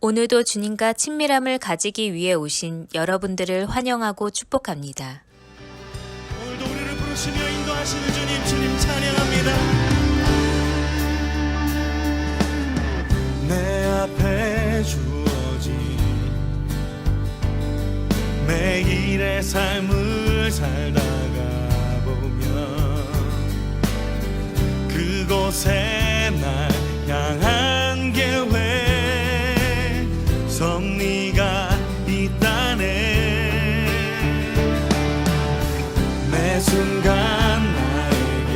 오늘도 주님과 친밀함을 가지기 위해 오신 여러분들을 환영하고 축복합니다. 오늘도 우리를 부르시며 인도하시는 주님 찬양합니다. 내 앞에 주어진 매일의 삶을 살다가 보면 그곳에 날 향한 계획 섭리가 있다네. 매 순간 나에게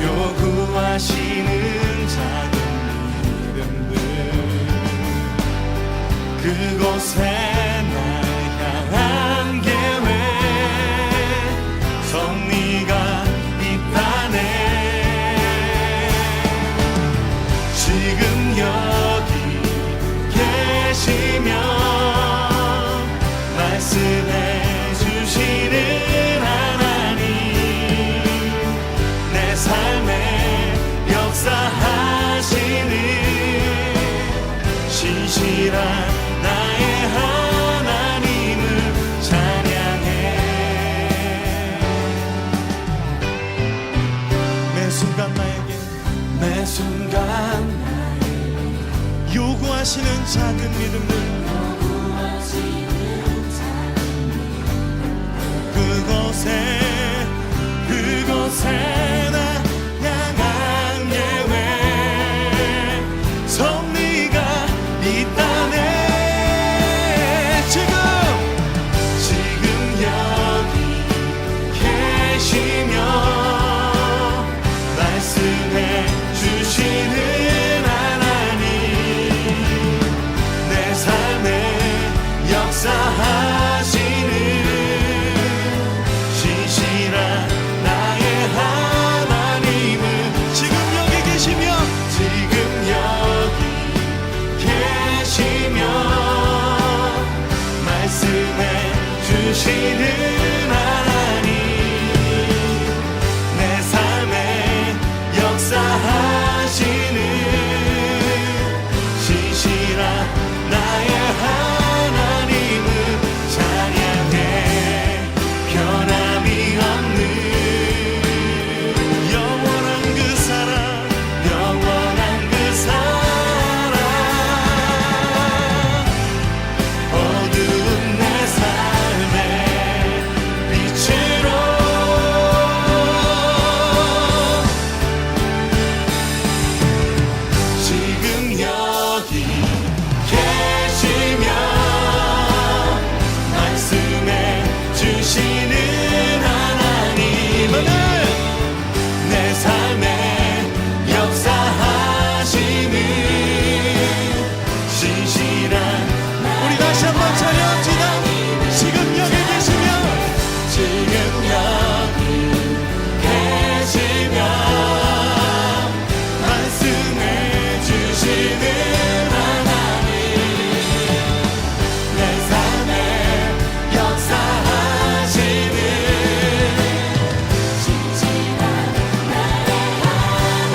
요구하시는 작은 믿음들 그곳에 날 향한 계획 섭리가 있다네. 지금 여기 계시며 말씀해 주시는 하나님 내 삶에 역사하시는 신실한 나의 하나님을 찬양해. 매 순간 나에게 요구하시는 작은 믿음들 그곳에 나 향한 계획 섭리가 있다네. 지금 여기 계시며 말씀해 주시는 하나님 내 삶에 역사하시는 신실한 나의 하나님은 지금 여기 계시며 말씀해 주시는 하나님 내 삶에 역사하시는 신실한 나의 하나님을 찬양해. 변함이 없는 영원한 그 사랑 어두운 내 삶의 빛으로 지금 여기 계시며 말씀해 주시는 하나님은 내 삶에 역사하시는 신실한 우리 다시 한번 찬양합시다. 지금 여기 계시며 말씀해 주시는 하나님 내 삶에 역사하시는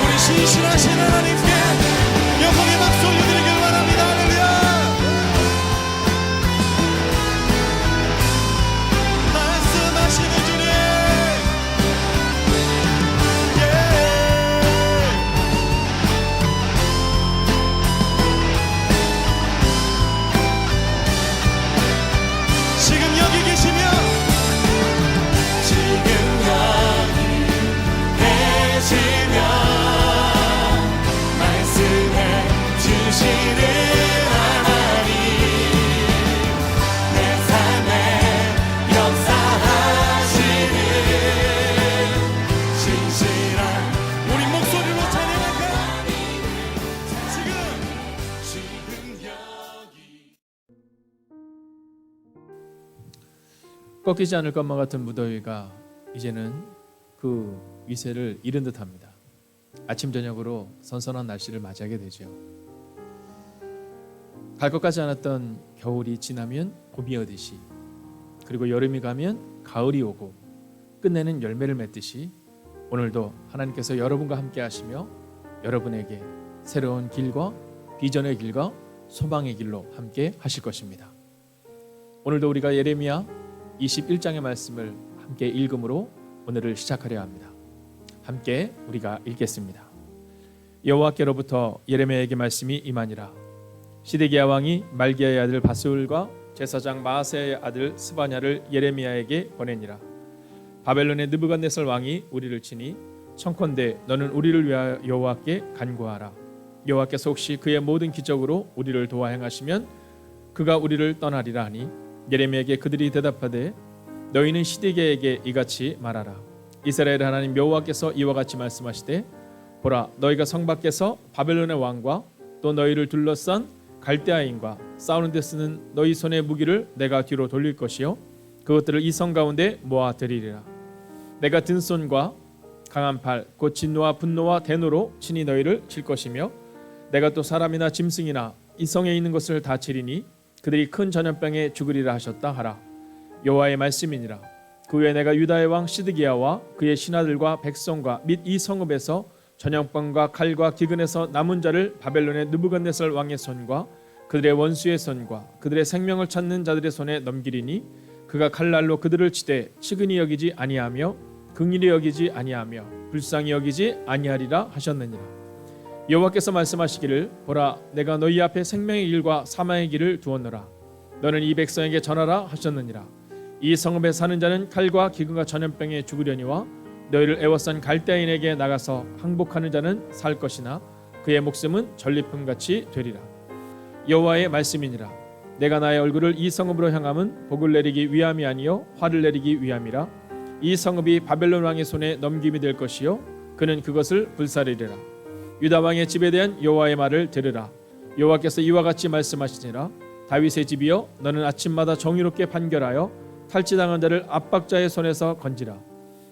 우리 신실하신 하나님께 영광의 박수 올려드리길 바랍니다. 할렐루야. 말씀하시는 주님 지금 여기 계시며 말씀해 주시는 하나님 내 삶에 역사하시는 신실한 우리 목소리로 찬양할까요? 지금 여기 꺾이지 않을 것만 같은 무더위가 이제는 그 위세를 잃은 듯합니다. 아침 저녁으로 선선한 날씨를 맞이하게 되죠. 갈 것 같지 않았던 겨울이 지나면 봄이 오듯이, 그리고 여름이 가면 가을이 오고 끝내는 열매를 맺듯이 오늘도 하나님께서 여러분과 함께 하시며 여러분에게 새로운 길과 비전의 길과 소망의 길로 함께 하실 것입니다. 오늘도 우리가 예레미야 21장의 말씀을 함께 읽음으로 오늘을 시작하려 합니다. 함께 우리가 읽겠습니다. 여호와께로부터 예레미야에게 말씀이 임하니라. 시드기야 왕이 말기야의 아들 바스울과 제사장 마아세야의 아들 스바냐를 예레미야에게 보내니라. 바벨론의 느부갓네살 왕이 우리를 치니 청컨대 너는 우리를 위하여 여호와께 간구하라. 여호와께서 혹시 그의 모든 기적으로 우리를 도와 행하시면 그가 우리를 떠나리라 하니 예레미야에게 그들이 대답하되 너희는 시드기야에게 이같이 말하라. 이스라엘 하나님 여호와께서 이와 같이 말씀하시되 보라 너희가 성 밖에서 바벨론의 왕과 또 너희를 둘러싼 갈대아인과 싸우는 데 쓰는 너희 손의 무기를 내가 뒤로 돌릴 것이요 그것들을 이 성 가운데 모아들이리라. 내가 든 손과 강한 팔 곧 진노와 분노와 대노로 친히 너희를 칠 것이며 내가 또 사람이나 짐승이나 이 성에 있는 것을 다 치리니 그들이 큰 전염병에 죽으리라 하셨다 하라. 여호와의 말씀이니라. 그 후에 내가 유다의 왕 시드기야와 그의 신하들과 백성과 및 이 성읍에서 전염병과 칼과 기근에서 남은 자를 바벨론의 느부갓네살 왕의 손과 그들의 원수의 손과 그들의 생명을 찾는 자들의 손에 넘기리니 그가 칼날로 그들을 치되 치근히 여기지 아니하며 긍휼히 여기지 아니하며 불쌍히 여기지 아니하리라 하셨느니라. 여호와께서 말씀하시기를 보라 내가 너희 앞에 생명의 길과 사망의 길을 두었노라. 너는 이 백성에게 전하라 하셨느니라. 이 성읍에 사는 자는 칼과 기근과 전염병에 죽으려니와 너희를 애워싼 갈대아인에게 나가서 항복하는 자는 살 것이나 그의 목숨은 전리품같이 되리라. 여호와의 말씀이니라. 내가 나의 얼굴을 이 성읍으로 향함은 복을 내리기 위함이 아니요 화를 내리기 위함이라. 이 성읍이 바벨론 왕의 손에 넘김이 될 것이요 그는 그것을 불사르리라. 유다 왕의 집에 대한 여호와의 말을 들으라. 여호와께서 이와 같이 말씀하시니라. 다윗의 집이여 너는 아침마다 정의롭게 판결하여 탈취당한 자를 압박자의 손에서 건지라.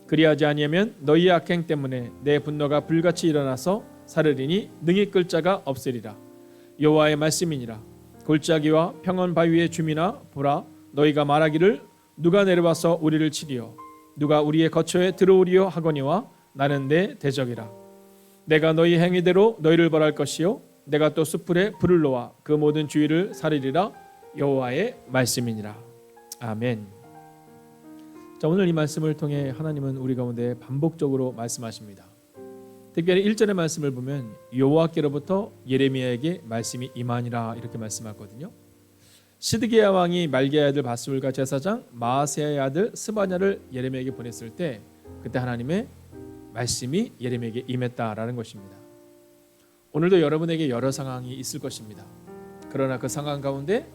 그리하지 아니하면 너희의 악행 때문에 내 분노가 불같이 일어나서 사르리니 능히 끌 자가 없으리라. 여호와의 말씀이니라. 골짜기와 평원 바위의 주민아 보라 너희가 말하기를 누가 내려와서 우리를 치리요 누가 우리의 거처에 들어오리요 하거니와 나는 내 대적이라. 내가 너희 행위대로 너희를 벌할 것이요 내가 또 숯불에 불을 놓아 그 모든 주위를 사르리라. 여호와의 말씀이니라. 아멘. 자, 오늘 이 말씀을 통해 하나님은 우리 가운데 반복적으로 말씀하십니다. 특별히 1절의 말씀을 보면 여호와께로부터 예레미야에게 말씀이 임하니라 이렇게 말씀하거든요. 시드기야 왕이 말기야의 아들 바스울과 제사장 마아세야의 아들 스바냐를 예레미야에게 보냈을 때 그때 하나님의 말씀이 예레미야에게 임했다라는 것입니다. 오늘도 여러분에게 여러 상황이 있을 것입니다. 그러나 그 상황 가운데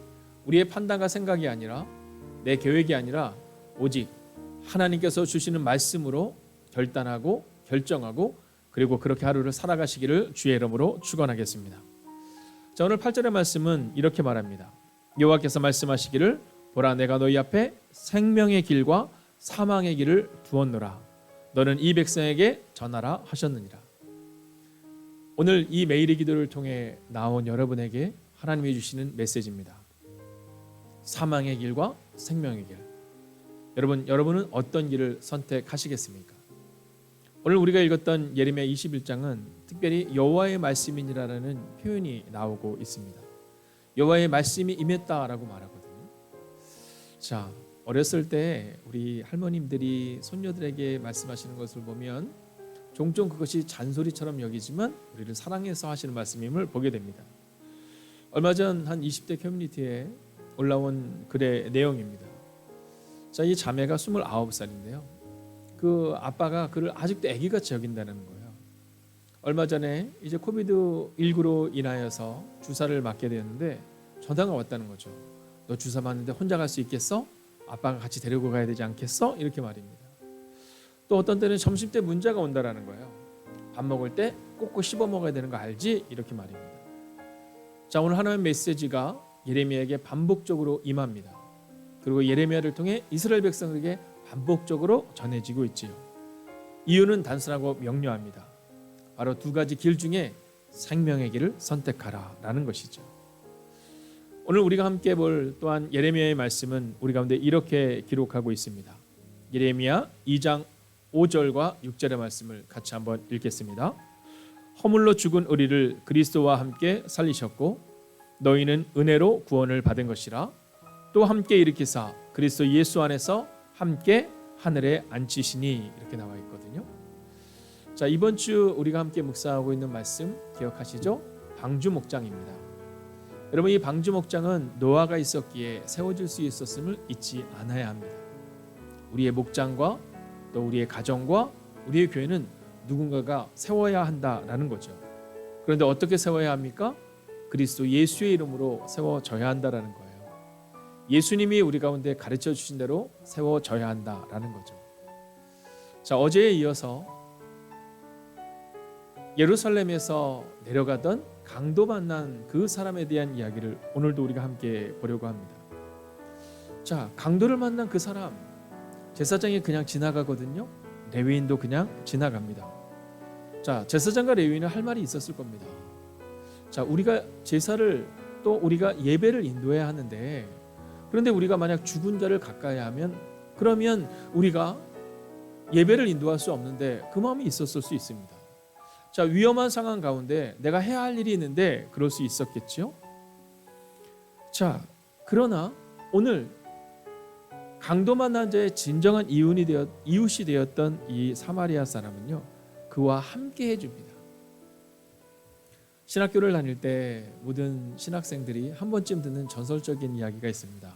우리의 판단과 생각이 아니라 내 계획이 아니라 오직 하나님께서 주시는 말씀으로 결단하고 결정하고 그리고 그렇게 하루를 살아가시기를 주의 이름으로 축원하겠습니다. 자, 오늘 8절의 말씀은 이렇게 말합니다. 여호와께서 말씀하시기를 보라 내가 너희 앞에 생명의 길과 사망의 길을 두었노라. 너는 이 백성에게 전하라 하셨느니라. 오늘 이 매일의 기도를 통해 나온 여러분에게 하나님이 주시는 메시지입니다. 사망의 길과 생명의 길. 여러분은 어떤 길을 선택하시겠습니까? 오늘 우리가 읽었던 예레미야 21장은 특별히 여호와의 말씀이니라는 표현이 나오고 있습니다. 여호와의 말씀이 임했다라고 말하거든요. 자, 어렸을 때 우리 할머님들이 손녀들에게 말씀하시는 것을 보면 종종 그것이 잔소리처럼 여기지만 우리를 사랑해서 하시는 말씀임을 보게 됩니다. 얼마 전 한 20대 커뮤니티에 올라온 글의 내용입니다. 자, 이 자매가 29살인데요. 그 아빠가 그를 아직도 아기같이 여긴다는 거예요. 얼마 전에 이제 코비드19로 인하여서 주사를 맞게 되었는데 전화가 왔다는 거죠. 너 주사 맞는데 혼자 갈 수 있겠어? 아빠가 같이 데리고 가야 되지 않겠어? 이렇게 말입니다. 또 어떤 때는 점심 때 문자가 온다라는 거예요. 밥 먹을 때 꼭꼭 씹어 먹어야 되는 거 알지? 이렇게 말입니다. 자, 오늘 하나님의 메시지가 예레미야에게 반복적으로 임합니다. 그리고 예레미야를 통해 이스라엘 백성에게 반복적으로 전해지고 있지요. 이유는 단순하고 명료합니다. 바로 두 가지 길 중에 생명의 길을 선택하라라는 것이죠. 오늘 우리가 함께 볼 또한 예레미야의 말씀은 우리 가운데 이렇게 기록하고 있습니다. 예레미야 2장 5절과 6절의 말씀을 같이 한번 읽겠습니다. 허물로 죽은 우리를 그리스도와 함께 살리셨고 너희는 은혜로 구원을 받은 것이라. 또 함께 일으키사 그리스도 예수 안에서 함께 하늘에 앉히시니. 이렇게 나와 있거든요. 자, 이번 주 우리가 함께 묵상하고 있는 말씀 기억하시죠? 방주 목장입니다. 여러분, 이 방주 목장은 노아가 있었기에 세워질 수 있었음을 잊지 않아야 합니다. 우리의 목장과 또 우리의 가정과 우리의 교회는 누군가가 세워야 한다라는 거죠. 그런데 어떻게 세워야 합니까? 그리스도 예수의 이름으로 세워져야 한다라는 거예요. 예수님이 우리 가운데 가르쳐 주신 대로 세워져야 한다라는 거죠. 자, 어제에 이어서 예루살렘에서 내려가던 강도 만난 그 사람에 대한 이야기를 오늘도 우리가 함께 보려고 합니다. 자, 강도를 만난 그 사람, 제사장이 그냥 지나가거든요. 레위인도 그냥 지나갑니다. 자, 제사장과 레위인은 할 말이 있었을 겁니다. 자, 우리가 제사를 또 우리가 예배를 인도해야 하는데, 그런데 우리가 만약 죽은 자를 가까이 하면 그러면 우리가 예배를 인도할 수 없는데 그 마음이 있었을 수 있습니다. 자, 위험한 상황 가운데 내가 해야 할 일이 있는데 그럴 수 있었겠죠. 자, 그러나 오늘 강도 만난 자의 진정한 이웃이 되었던 이 사마리아 사람은요, 그와 함께 해줍니다. 신학교를 다닐 때 모든 신학생들이 한 번쯤 듣는 전설적인 이야기가 있습니다.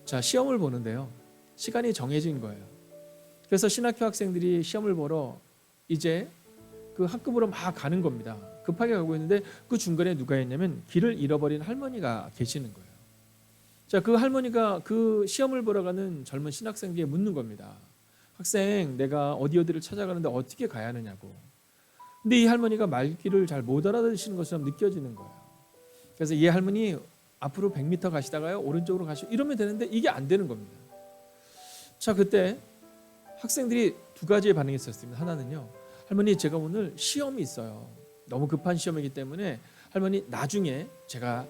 자, 시험을 보는데요, 시간이 정해진 거예요. 그래서 신학교 학생들이 시험을 보러 이제 그 학급으로 막 가는 겁니다. 급하게 가고 있는데 그 중간에 누가 있냐면 길을 잃어버린 할머니가 계시는 거예요. 자, 그 할머니가 그 시험을 보러 가는 젊은 신학생에게 묻는 겁니다. 학생, 내가 어디를 찾아가는데 어떻게 가야 하느냐고. 근데 이 할머니가 말귀를 잘 못 알아듣시는 것처럼 느껴지는 거예요. 그래서 이 할머니 앞으로 100m 가시다가요, 오른쪽으로 가시고 이러면 되는데 이게 안 되는 겁니다. 자, 그때 학생들이 두 가지의 반응이 있었습니다. 하나는요, 할머니, 제가 오늘 시험이 있어요. 너무 급한 시험이기 때문에 할머니, 나중에 제가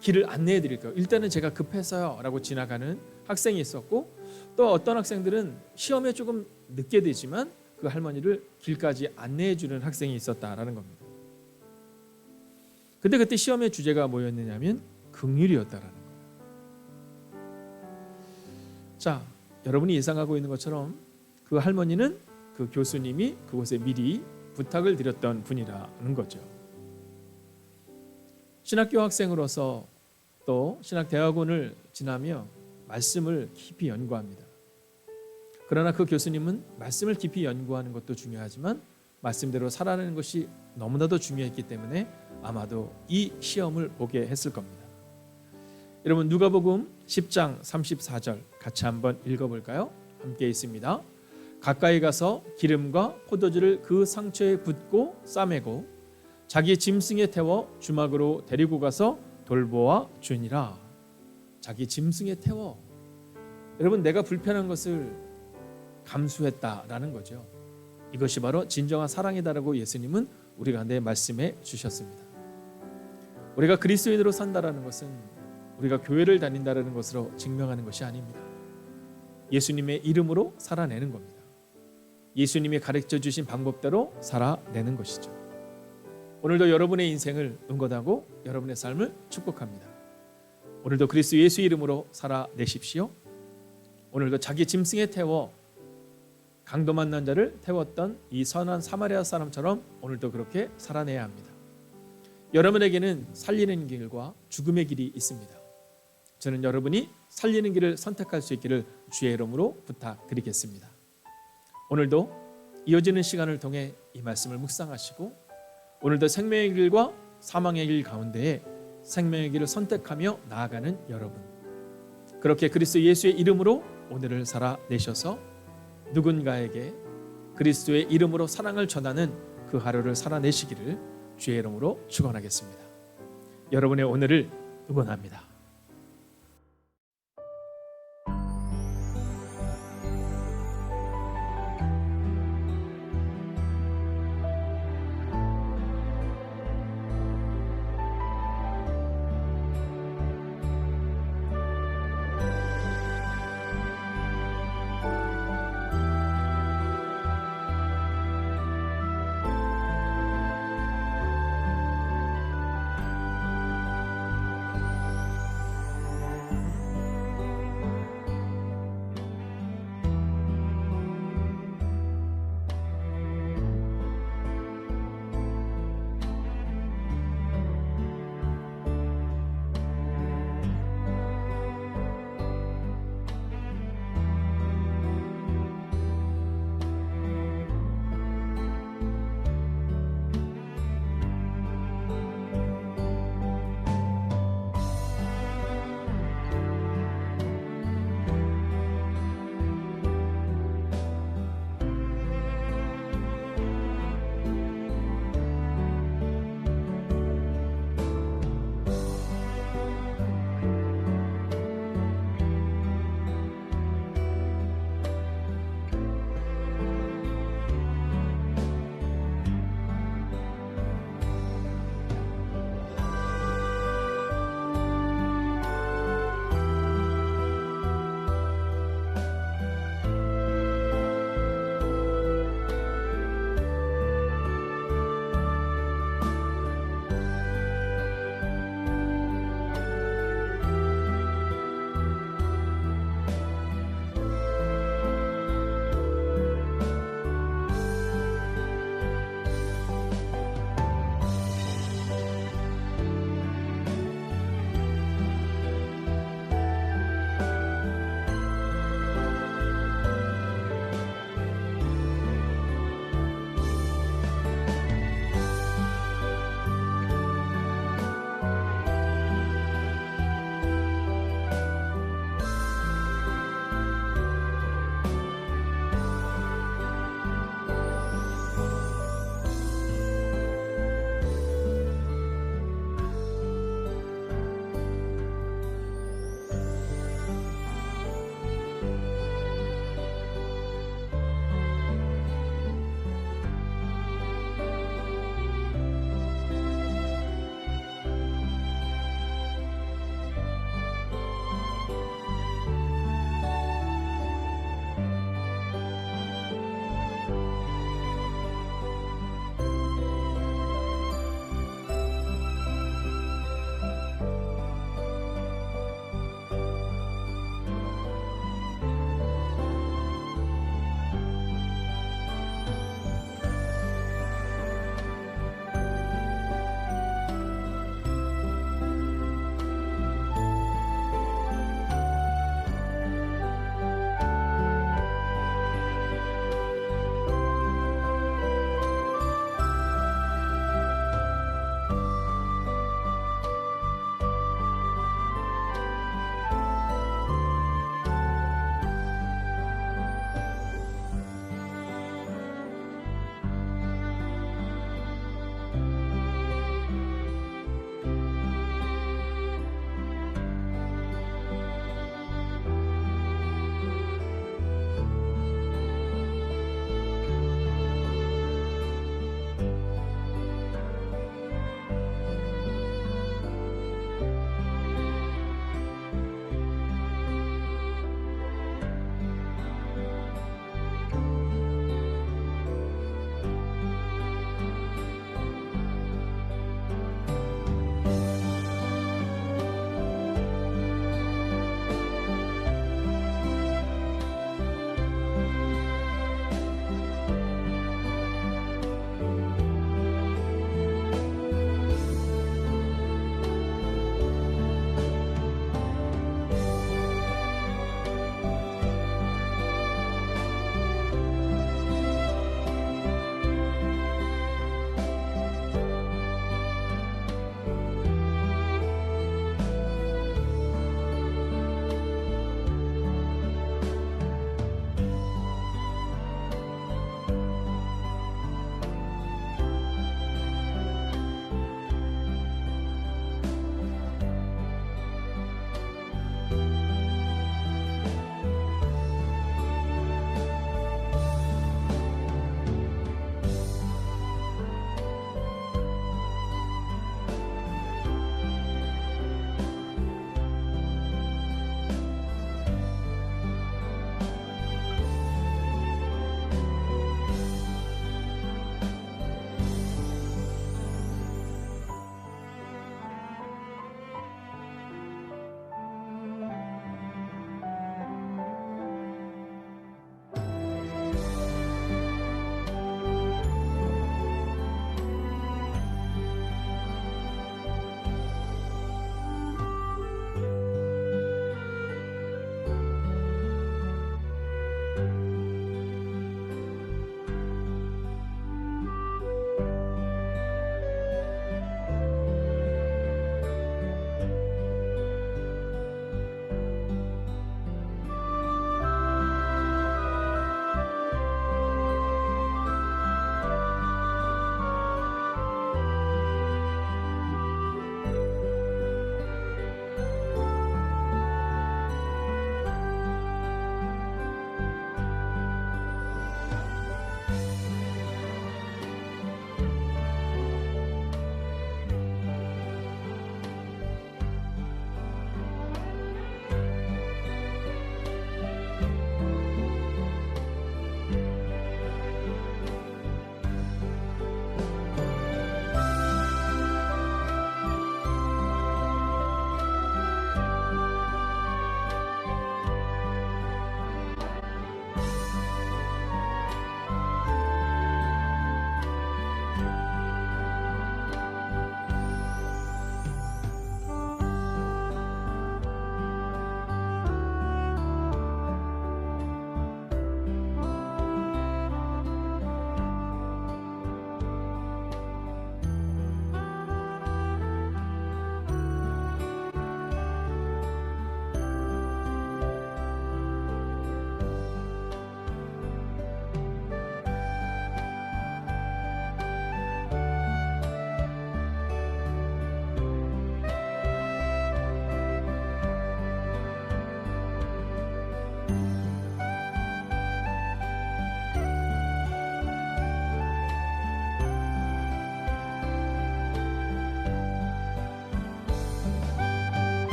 길을 안내해 드릴게요. 일단은 제가 급해서요 라고 지나가는 학생이 있었고, 또 어떤 학생들은 시험에 조금 늦게 되지만 그 할머니를 길까지 안내해 주는 학생이 있었다라는 겁니다. 근데 그때 시험의 주제가 뭐였느냐면 긍휼이었다라는 거예요. 자, 여러분이 예상하고 있는 것처럼 그 할머니는 그 교수님이 그곳에 미리 부탁을 드렸던 분이라는 거죠. 신학교 학생으로서 또 신학대학원을 지나며 말씀을 깊이 연구합니다. 그러나 그 교수님은 말씀을 깊이 연구하는 것도 중요하지만 말씀대로 살아내는 것이 너무나도 중요했기 때문에 아마도 이 시험을 보게 했을 겁니다. 여러분, 누가복음 10장 34절 같이 한번 읽어볼까요? 함께 있습니다. 가까이 가서 기름과 포도주를 그 상처에 붓고 싸매고 자기 짐승에 태워 주막으로 데리고 가서 돌보아 주니라. 자기 짐승에 태워. 여러분, 내가 불편한 것을 감수했다라는 거죠. 이것이 바로 진정한 사랑이다라고 예수님은 우리 가운데 말씀해 주셨습니다. 우리가 그리스도인으로 산다라는 것은 우리가 교회를 다닌다라는 것으로 증명하는 것이 아닙니다. 예수님의 이름으로 살아내는 겁니다. 예수님이 가르쳐 주신 방법대로 살아내는 것이죠. 오늘도 여러분의 인생을 응원하고 여러분의 삶을 축복합니다. 오늘도 그리스도 예수 이름으로 살아내십시오. 오늘도 자기 짐승에 태워 강도 만난 자를 태웠던 이 선한 사마리아 사람처럼 오늘도 그렇게 살아내야 합니다. 여러분에게는 살리는 길과 죽음의 길이 있습니다. 저는 여러분이 살리는 길을 선택할 수 있기를 주의 이름으로 부탁드리겠습니다. 오늘도 이어지는 시간을 통해 이 말씀을 묵상하시고 오늘도 생명의 길과 사망의 길 가운데에 생명의 길을 선택하며 나아가는 여러분, 그렇게 그리스도 예수의 이름으로 오늘을 살아내셔서 누군가에게 그리스도의 이름으로 사랑을 전하는 그 하루를 살아내시기를 주의 이름으로 축원하겠습니다. 여러분의 오늘을 응원합니다.